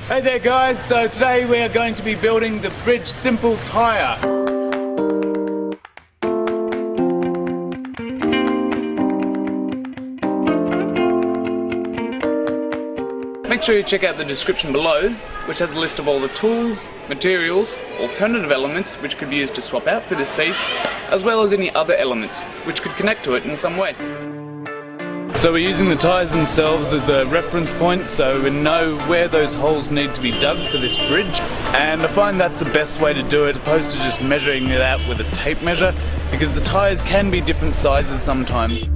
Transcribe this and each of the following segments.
Hey there guys, so today we are going to be building the Bridge Simple Tyre. Make sure you check out the description below, which has a list of all the tools, materials, alternative elements which could be used to swap out for this piece, as well as any other elements which could connect to it in some way. So we're using the tyres themselves as a reference point, so we know where those holes need to be dug for this bridge, and I find that's the best way to do it, as opposed to just measuring it out with a tape measure, because the tyres can be different sizes sometimes.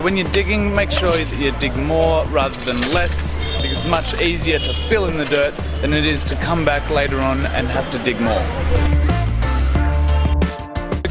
When you're digging, make sure that you dig more rather than less, because it's much easier to fill in the dirt than it is to come back later on and have to dig more.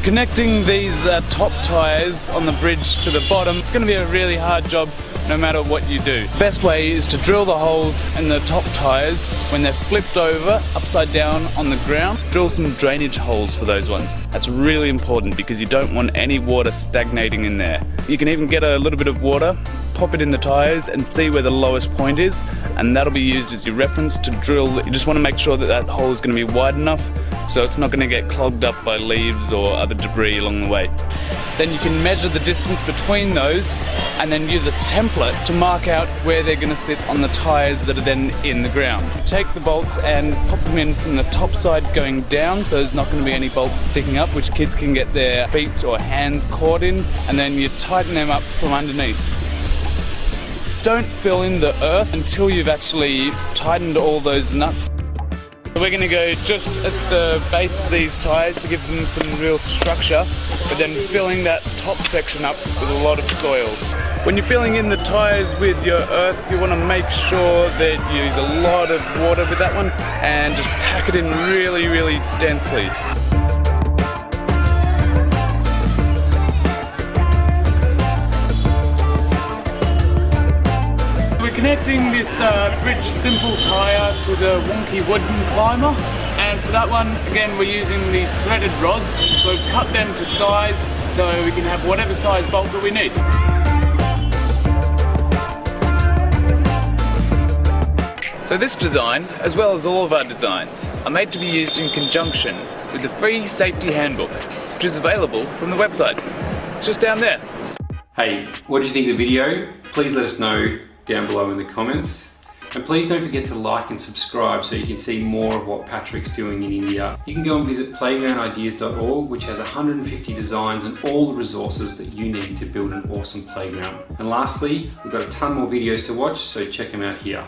Connecting these top tyres on the bridge to the bottom, it's going to be a really hard job no matter what you do. The best way is to drill the holes in the top tyres when they're flipped over upside down on the ground. Drill some drainage holes for those ones. That's really important because you don't want any water stagnating in there. You can even get a little bit of water, pop it in the tyres and see where the lowest point is, and that'll be used as your reference to drill. You just want to make sure that that hole is going to be wide enough so it's not going to get clogged up by leaves or other debris along the way. Then you can measure the distance between those and then use a template to mark out where they're going to sit on the tyres that are then in the ground. Take the bolts and pop them in from the top side going down, so there's not going to be any bolts sticking up which kids can get their feet or hands caught in, and then you tighten them up from underneath. Don't fill in the earth until you've actually tightened all those nuts. We're going to go just at the base of these tyres to give them some real structure, but then filling that top section up with a lot of soil. When you're filling in the tyres with your earth, you want to make sure that you use a lot of water with that one and just pack it in really, really densely. Connecting this Bridge Simple Tyre to the Wonky wooden climber, and for that one again we're using these threaded rods. So we've cut them to size so we can have whatever size bolt that we need. So this design, as well as all of our designs, are made to be used in conjunction with the free safety handbook, which is available from the website. It's just down there. Hey, what did you think of the video? Please let us know down below in the comments, and please don't forget to like and subscribe so you can see more of what Patrick's doing in India. You can go and visit playgroundideas.org, which has 150 designs and all the resources that you need to build an awesome playground. And lastly, we've got a ton more videos to watch, so check them out here.